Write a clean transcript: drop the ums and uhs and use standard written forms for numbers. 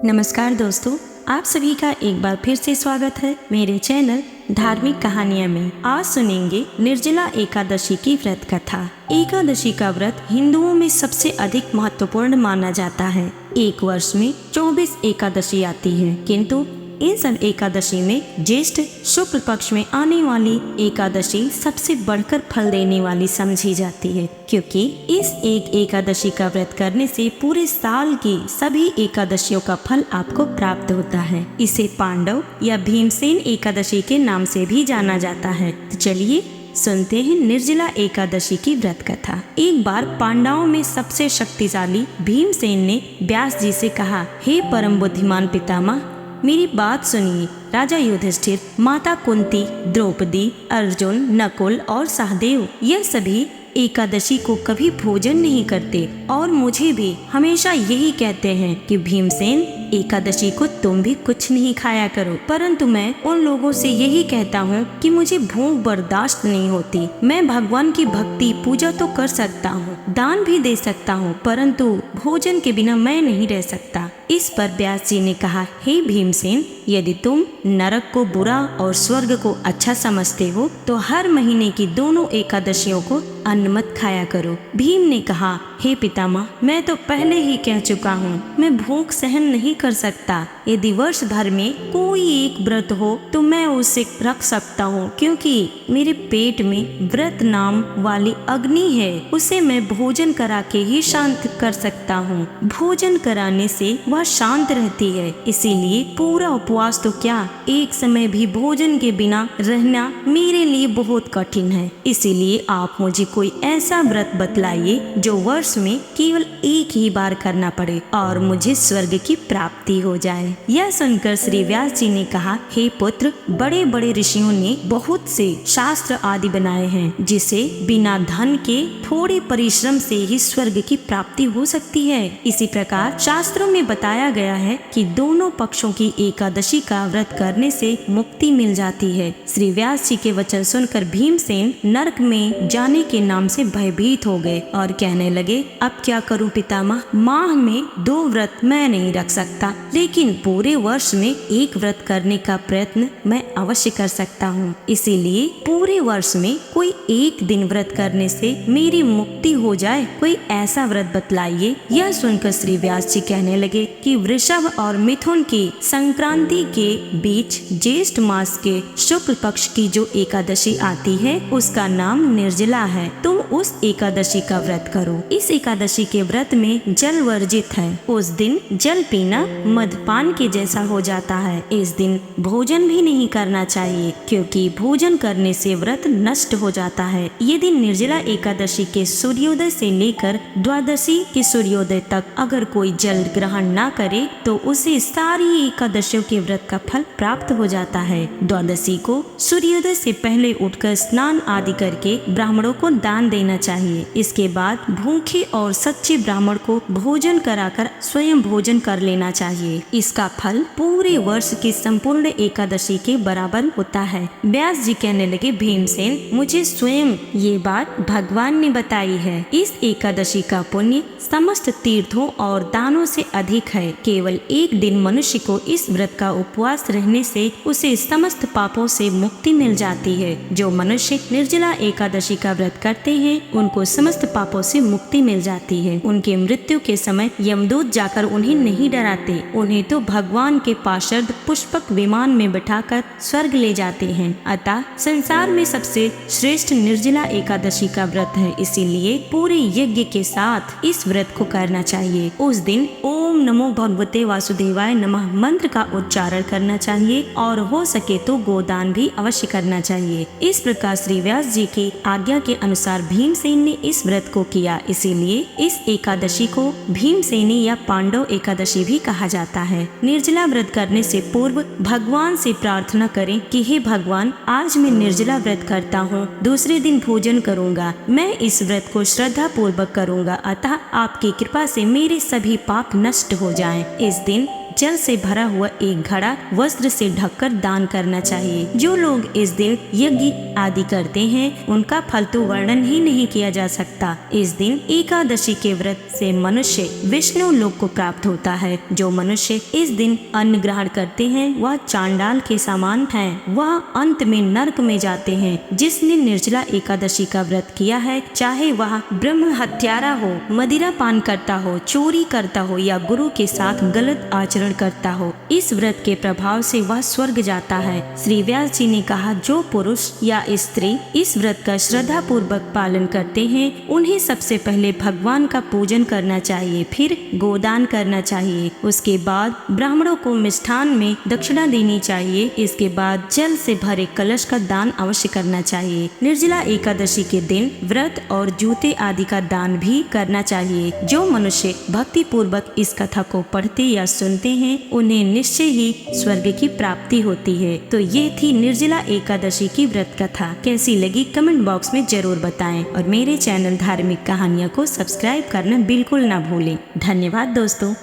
नमस्कार दोस्तों, आप सभी का एक बार फिर से स्वागत है मेरे चैनल धार्मिक कहानियाँ में। आज सुनेंगे निर्जला एकादशी की व्रत कथा। एकादशी का व्रत हिंदुओं में सबसे अधिक महत्वपूर्ण माना जाता है। एक वर्ष में 24 एकादशी आती है, किंतु इन सब एकादशी में ज्येष्ठ शुक्ल पक्ष में आने वाली एकादशी सबसे बढ़कर फल देने वाली समझी जाती है, क्योंकि इस एक एकादशी का व्रत करने से पूरे साल की सभी एकादशियों का फल आपको प्राप्त होता है। इसे पांडव या भीमसेन एकादशी के नाम से भी जाना जाता है। तो चलिए सुनते हैं निर्जला एकादशी की व्रत कथा। एक बार पांडवों में सबसे शक्तिशाली भीमसेन ने व्यास जी से कहा, हे परम बुद्धिमान पितामह, मेरी बात सुनिए। राजा युधिष्ठिर, माता कुंती, द्रौपदी, अर्जुन, नकुल और सहदेव यह सभी एकादशी को कभी भोजन नहीं करते और मुझे भी हमेशा यही कहते हैं कि भीमसेन, एकादशी को तुम भी कुछ नहीं खाया करो। परंतु मैं उन लोगों से यही कहता हूँ कि मुझे भूख बर्दाश्त नहीं होती। मैं भगवान की भक्ति पूजा तो कर सकता हूँ, दान भी दे सकता हूँ, परंतु भोजन के बिना मैं नहीं रह सकता। इस पर व्यास जी ने कहा, हे भीमसेन, यदि तुम नरक को बुरा और स्वर्ग को अच्छा समझते हो तो हर महीने की दोनों एकादशियों को अन्न मत खाया करो। भीम ने कहा, हे पितामह, मैं तो पहले ही कह चुका हूँ, मैं भूख सहन नहीं कर सकता। यदि वर्ष भर में कोई एक व्रत हो तो मैं उसे रख सकता हूँ, क्योंकि मेरे पेट में व्रत नाम वाली अग्नि है, उसे मैं भोजन करा के ही शांत कर सकता हूँ। भोजन कराने से वह शांत रहती है, इसीलिए पूरा उपवास तो क्या, एक समय भी भोजन के बिना रहना मेरे लिए बहुत कठिन है। इसीलिए आप मुझे कोई ऐसा व्रत बतलाइए जो वर्ष में केवल एक ही बार करना पड़े और मुझे स्वर्ग की प्राप्ति हो जाए। यह सुनकर श्री व्यास जी ने कहा, हे पुत्र, बड़े बड़े ऋषियों ने बहुत से शास्त्र आदि बनाए हैं, जिसे बिना धन के थोड़े परिश्रम से ही स्वर्ग की प्राप्ति हो सकती है। इसी प्रकार शास्त्रों में बताया गया है कि दोनों पक्षों की एकादशी का व्रत करने से मुक्ति मिल जाती है। श्री व्यास जी के वचन सुनकर भीमसेन नरक में जाने के नाम से भयभीत हो गए और कहने लगे, अब क्या करूं पितामह, माह में 2 व्रत मैं नहीं रख सकता, लेकिन पूरे वर्ष में एक व्रत करने का प्रयत्न मैं अवश्य कर सकता हूँ। इसीलिए पूरे वर्ष में कोई एक दिन व्रत करने से मेरी मुक्ति हो जाए, कोई ऐसा व्रत बतलाइए। यह सुनकर श्री व्यास जी कहने लगे कि वृषभ और मिथुन की संक्रांति के बीच ज्येष्ठ मास के शुक्ल पक्ष की जो एकादशी आती है उसका नाम निर्जला है। तुम उस एकादशी का व्रत करो। इस एकादशी के व्रत में जल वर्जित है। उस दिन जल पीना मदपान के जैसा हो जाता है। इस दिन भोजन भी नहीं करना चाहिए, क्योंकि भोजन करने से व्रत नष्ट हो जाता है। यदि निर्जला एकादशी के सूर्योदय से लेकर द्वादशी के सूर्योदय तक अगर कोई जल ग्रहण ना करे तो उसे सारी एकादशियों के व्रत का फल प्राप्त हो जाता है। द्वादशी को सूर्योदय से पहले उठकर स्नान आदि करके ब्राह्मणों को दान देना चाहिए। इसके बाद भूखे और सच्चे ब्राह्मण को भोजन कराकर स्वयं भोजन कर लेना चाहिए। इसका फल पूरे वर्ष की संपूर्ण एकादशी के बराबर होता है। व्यास जी कहने लगे, भीमसेन, मुझे स्वयं ये बात भगवान ने बताई है। इस एकादशी का पुण्य समस्त तीर्थों और दानों से अधिक है। केवल एक दिन मनुष्य को इस व्रत का उपवास रहने से उसे समस्त पापों से मुक्ति मिल जाती है। जो मनुष्य निर्जला एकादशी का व्रत करते हैं उनको समस्त पापों से मुक्ति मिल जाती है। उनके मृत्यु के समय यमदूत जाकर उन्हें नहीं डराते, उन्हें तो भगवान के पार्षद पुष्पक विमान में बिठाकर स्वर्ग ले जाते हैं। अतः संसार में सबसे श्रेष्ठ निर्जला एकादशी का व्रत है, इसीलिए पूरे यज्ञ के साथ इस व्रत को करना चाहिए। उस दिन ओम नमो भगवते वासुदेवाय नमः मंत्र का उच्चारण करना चाहिए और हो सके तो गोदान भी अवश्य करना चाहिए। इस प्रकार श्री व्यास जी की आज्ञा के अनुसार भीमसेन ने इस व्रत को किया। इसीलिए इस एकादशी को भीमसेनी या पांडव एकादशी भी कहा जाता है। निर्जला व्रत करने से पूर्व भगवान से प्रार्थना करें कि हे भगवान, आज मैं निर्जला व्रत करता हूँ, दूसरे दिन भोजन करूँगा। मैं इस व्रत को श्रद्धा पूर्वक करूँगा, अतः आपकी कृपा से मेरे सभी पाप नष्ट हो जाएं। इस दिन जल से भरा हुआ एक घड़ा वस्त्र से ढककर दान करना चाहिए। जो लोग इस दिन यज्ञ आदि करते हैं उनका फल तो वर्णन ही नहीं किया जा सकता। इस दिन एकादशी के व्रत से मनुष्य विष्णु लोक को प्राप्त होता है। जो मनुष्य इस दिन अन्न ग्रहण करते हैं वह चांडाल के समान हैं, वह अंत में नरक में जाते हैं। जिसने निर्जला एकादशी का व्रत किया है, चाहे वह ब्रह्म हत्यारा हो, मदिरा पान करता हो, चोरी करता हो या गुरु के साथ गलत आचरण करता हो, इस व्रत के प्रभाव से वह स्वर्ग जाता है। श्री व्यास जी ने कहा, जो पुरुष या स्त्री इस व्रत का श्रद्धा पूर्वक पालन करते हैं उन्हें सबसे पहले भगवान का पूजन करना चाहिए, फिर गोदान करना चाहिए, उसके बाद ब्राह्मणों को मिष्ठान में दक्षिणा देनी चाहिए, इसके बाद जल से भरे कलश का दान अवश्य करना चाहिए। निर्जला एकादशी के दिन व्रत और जूते आदि का दान भी करना चाहिए। जो मनुष्य भक्ति पूर्वक इस कथा को पढ़ते या सुनते हैं उन्हें निश्चय ही स्वर्ग की प्राप्ति होती है। तो ये थी निर्जला एकादशी की व्रत कथा। कैसी लगी कमेंट बॉक्स में जरूर बताएं और मेरे चैनल धार्मिक कहानियाँ को सब्सक्राइब करना बिल्कुल ना भूलें। धन्यवाद दोस्तों।